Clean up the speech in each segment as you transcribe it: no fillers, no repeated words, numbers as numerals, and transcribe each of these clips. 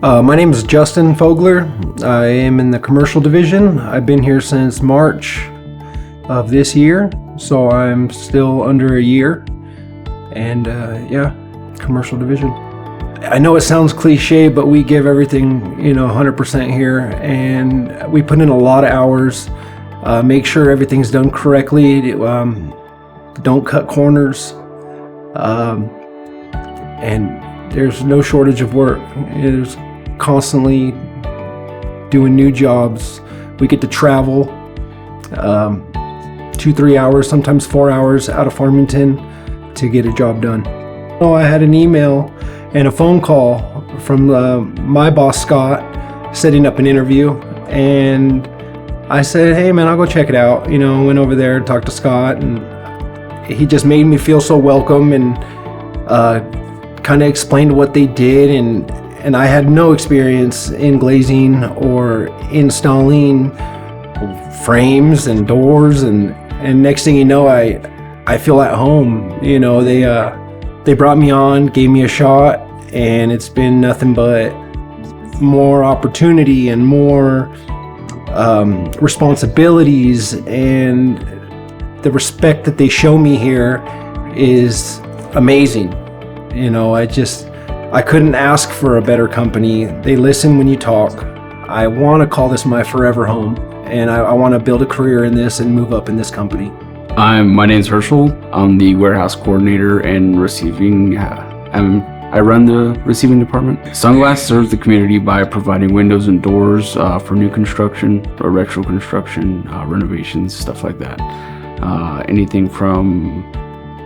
My name is Justin Fogler. I am in the commercial division. I've been here since March of this year, so I'm still under a year. And commercial division. I know it sounds cliche, but we give everything, 100% here, and we put in a lot of hours, make sure everything's done correctly, don't cut corners, and there's no shortage of work. It's constantly doing new jobs. We get to travel 2-3 hours, sometimes 4 hours out of Farmington to get a job done. I had an email and a phone call from my boss, Scott, setting up an interview, and I said, hey man, I'll go check it out. Went over there, talked to Scott, and he just made me feel so welcome and kind of explained what they did, and I had no experience in glazing or installing frames and doors, and next thing you know, I feel at home. They brought me on, gave me a shot, and it's been nothing but more opportunity and more responsibilities, and the respect that they show me here is amazing. I couldn't ask for a better company. They listen when you talk. I want to call this my forever home, and I want to build a career in this and move up in this company. My name's Herschel. I'm the warehouse coordinator and receiving. I run the receiving department. Sunglass serves the community by providing windows and doors for new construction or retro construction, renovations, stuff like that. Anything from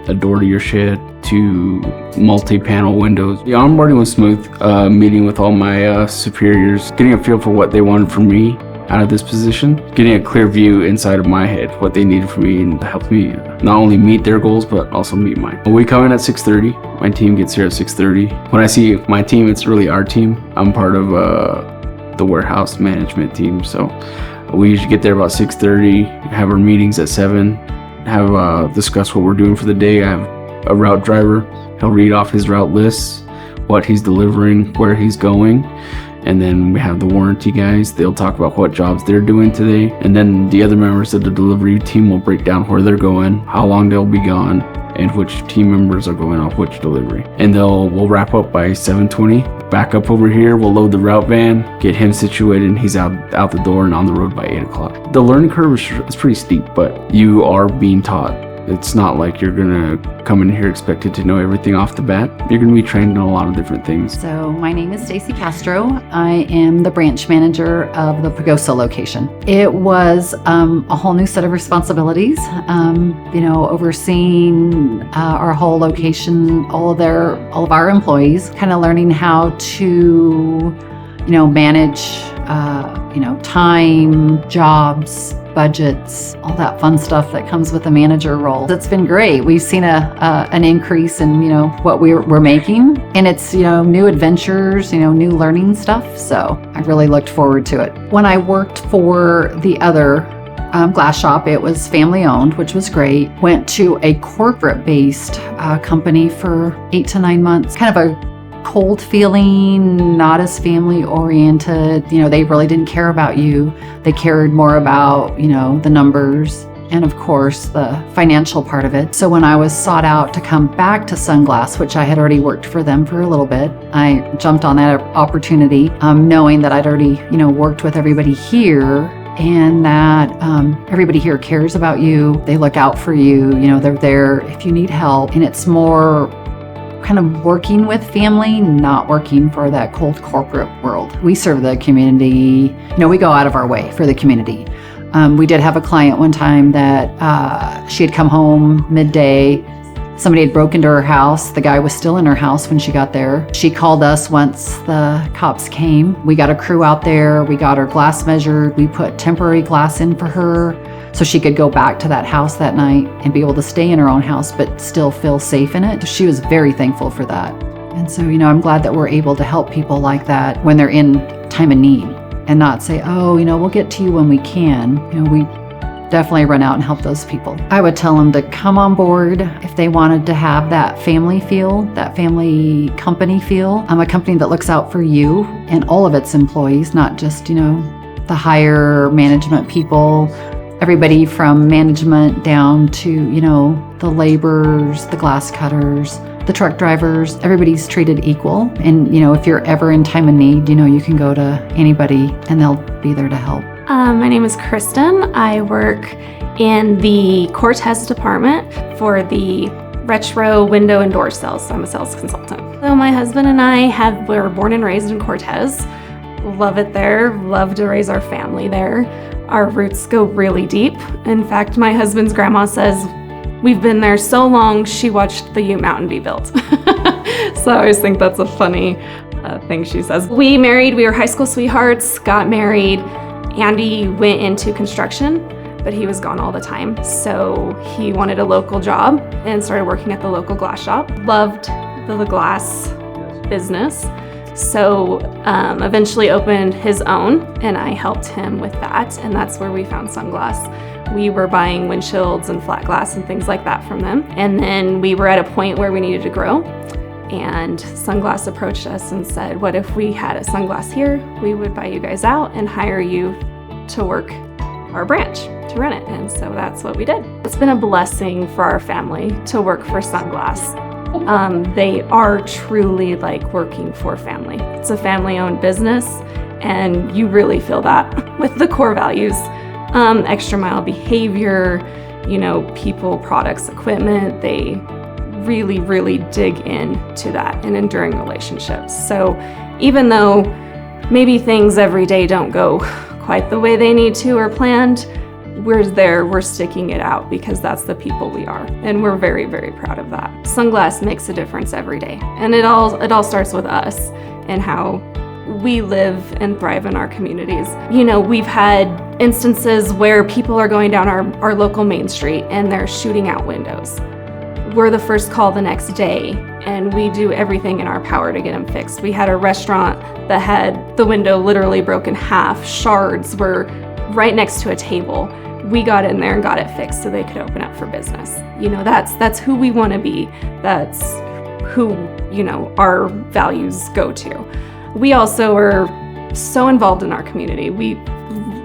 a door to your shed to multi-panel windows. The onboarding was smooth, meeting with all my superiors, getting a feel for what they wanted from me out of this position, getting a clear view inside of my head, what they needed from me, and to help me not only meet their goals, but also meet mine. We come in at 6:30. My team gets here at 6:30. When I see my team, it's really our team. I'm part of the warehouse management team, so we usually get there about 6:30, have our meetings at 7, discuss what we're doing for the day. I have a route driver. He'll read off his route lists, what he's delivering, where he's going. And then we have the warranty guys. They'll talk about what jobs they're doing today. And then the other members of the delivery team will break down where they're going, how long they'll be gone, and which team members are going off which delivery. And we'll wrap up by 7:20. Back up over here, we'll load the route van, get him situated, and he's out the door and on the road by 8 o'clock. The learning curve is pretty steep, but you are being taught. It's not like you're gonna come in here expected to know everything off the bat. You're gonna be trained in a lot of different things. So my name is Stacy Castro. I am the branch manager of the Pagosa location. It was a whole new set of responsibilities, overseeing our whole location, all of our employees, kind of learning how to, manage, time, jobs, budgets, all that fun stuff that comes with a manager role. It's been great. We've seen an increase in what we're making, and it's new adventures, new learning stuff. So I really looked forward to it. When I worked for the other glass shop, it was family owned, which was great. Went to a corporate based company for 8 to 9 months. Kind of a cold feeling, not as family oriented. They really didn't care about you. They cared more about, the numbers and of course the financial part of it. So when I was sought out to come back to Sunglass, which I had already worked for them for a little bit, I jumped on that opportunity, knowing that I'd already, worked with everybody here, and that everybody here cares about you. They look out for you. They're there if you need help, and it's more kind of working with family, not working for that cold corporate world. We serve the community. We go out of our way for the community. We did have a client one time that she had come home midday. Somebody had broken into her house. The guy was still in her house when she got there. She called us once the cops came. We got a crew out there. We got her glass measured. We put temporary glass in for her so she could go back to that house that night and be able to stay in her own house but still feel safe in it. She was very thankful for that. And so, I'm glad that we're able to help people like that when they're in time of need, and not say, we'll get to you when we can. definitely run out and help those people. I would tell them to come on board if they wanted to have that family feel, that family company feel. I'm a company that looks out for you and all of its employees, not just, the higher management people, everybody from management down to, the laborers, the glass cutters, the truck drivers. Everybody's treated equal. And, if you're ever in time of need, you can go to anybody and they'll be there to help. My name is Kristen. I work in the Cortez department for the retro window and door sales. So I'm a sales consultant. So my husband and I were born and raised in Cortez. Love it there. Love to raise our family there. Our roots go really deep. In fact, my husband's grandma says we've been there so long she watched the Ute Mountain be built. So I always think that's a funny thing she says. We were high school sweethearts, got married. Andy went into construction, but he was gone all the time. So he wanted a local job and started working at the local glass shop. Loved the glass business. So eventually opened his own, and I helped him with that. And that's where we found Sunglass. We were buying windshields and flat glass and things like that from them. And then we were at a point where we needed to grow. And Sunglass approached us and said, what if we had a Sunglass here? We would buy you guys out and hire you to work our branch, to run it. And so that's what we did. It's been a blessing for our family to work for Sunglass. They are truly like working for family. It's a family-owned business, and you really feel that with the core values. Extra mile behavior, people, products, equipment. They really, really dig into that and enduring relationships. So even though maybe things every day don't go quite the way they need to or planned, we're sticking it out because that's the people we are. And we're very, very proud of that. Sunglass makes a difference every day. And it all starts with us and how we live and thrive in our communities. We've had instances where people are going down our local main street and they're shooting out windows. We're the first call the next day, and we do everything in our power to get them fixed. We had a restaurant that had the window literally broken half. Shards were right next to a table. We got in there and got it fixed so they could open up for business. That's who we want to be. That's who, our values go to. We also are so involved in our community. We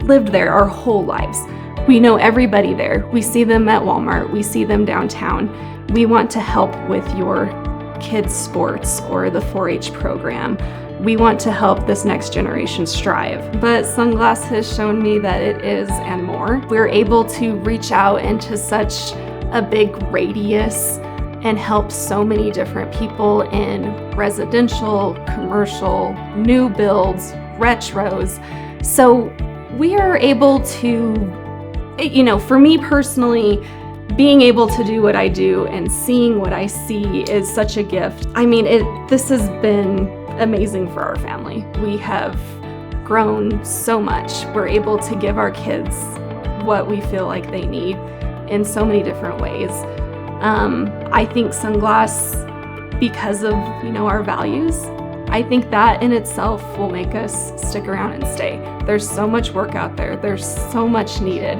lived there our whole lives. We know everybody there. We see them at Walmart. We see them downtown. We want to help with your kids' sports or the 4-H program. We want to help this next generation strive. But Sunglass has shown me that it is and more. We're able to reach out into such a big radius and help so many different people in residential, commercial, new builds, retros. So we are able to, for me personally, being able to do what I do and seeing what I see is such a gift. This has been amazing for our family. We have grown so much. We're able to give our kids what we feel like they need in so many different ways. I think Sunglass, because of, our values, I think that in itself will make us stick around and stay. There's so much work out there. There's so much needed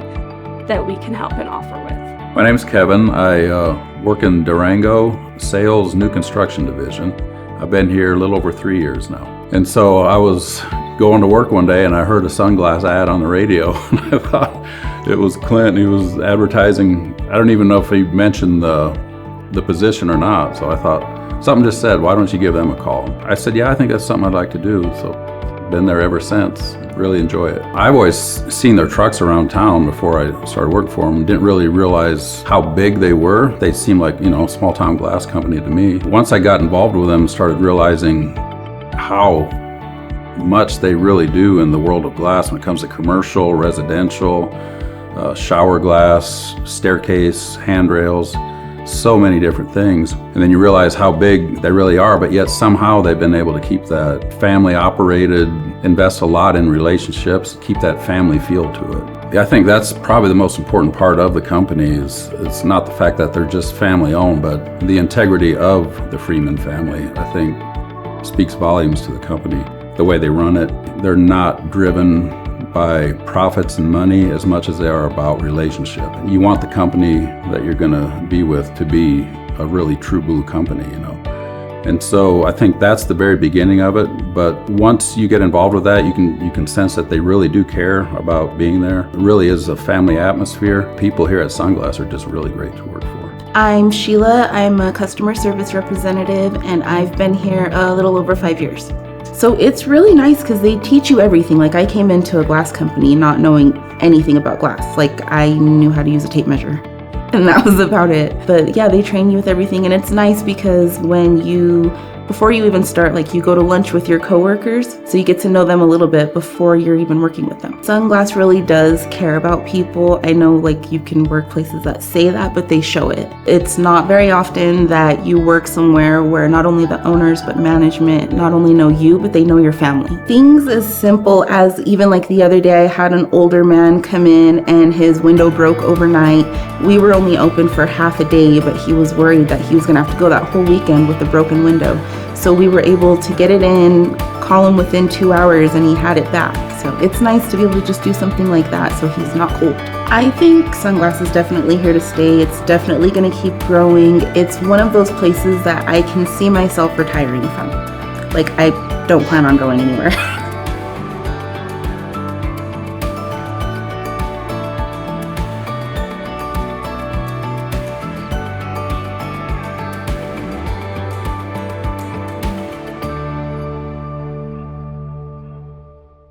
that we can help and offer with. My name's Kevin. I work in Durango Sales New Construction Division. I've been here a little over 3 years now. And so I was going to work one day and I heard a Sunglass ad on the radio. And I thought it was Clint. He was advertising. I don't even know if he mentioned the position or not. So I thought, something just said, why don't you give them a call? I said, yeah, I think that's something I'd like to do. So been there ever since. Really enjoy it. I've always seen their trucks around town before I started working for them. Didn't really realize how big they were. They seemed like, a small town glass company to me. Once I got involved with them, started realizing how much they really do in the world of glass when it comes to commercial, residential, shower glass, staircase, handrails, so many different things. And then you realize how big they really are, but yet somehow they've been able to keep that family operated, invest a lot in relationships, keep that family feel to it. I think that's probably the most important part of the company is it's not the fact that they're just family owned, but the integrity of the Freeman family, I think, speaks volumes to the company. The way they run it, they're not driven by profits and money as much as they are about relationship. You want the company that you're going to be with to be a really true blue company, you know. And so I think that's the very beginning of it. But once you get involved with that, you can sense that they really do care about being there. It really is a family atmosphere. People here at Sunglass are just really great to work for. I'm Sheila. I'm a customer service representative, and I've been here a little over 5 years. So it's really nice because they teach you everything. Like, I came into a glass company not knowing anything about glass. Like, I knew how to use a tape measure, and that was about it. But yeah, they train you with everything, and it's nice because before you even start, like, you go to lunch with your coworkers, so you get to know them a little bit before you're even working with them. Sunglass really does care about people. I know, like, you can work places that say that, but they show it. It's not very often that you work somewhere where not only the owners but management not only know you, but they know your family. Things as simple as, even like the other day, I had an older man come in and his window broke overnight. We were only open for half a day, but he was worried that he was gonna have to go that whole weekend with a broken window. So we were able to get it in, call him within 2 hours, and he had it back. So it's nice to be able to just do something like that so he's not cold. I think Sunglass is definitely here to stay. It's definitely going to keep growing. It's one of those places that I can see myself retiring from. Like, I don't plan on going anywhere.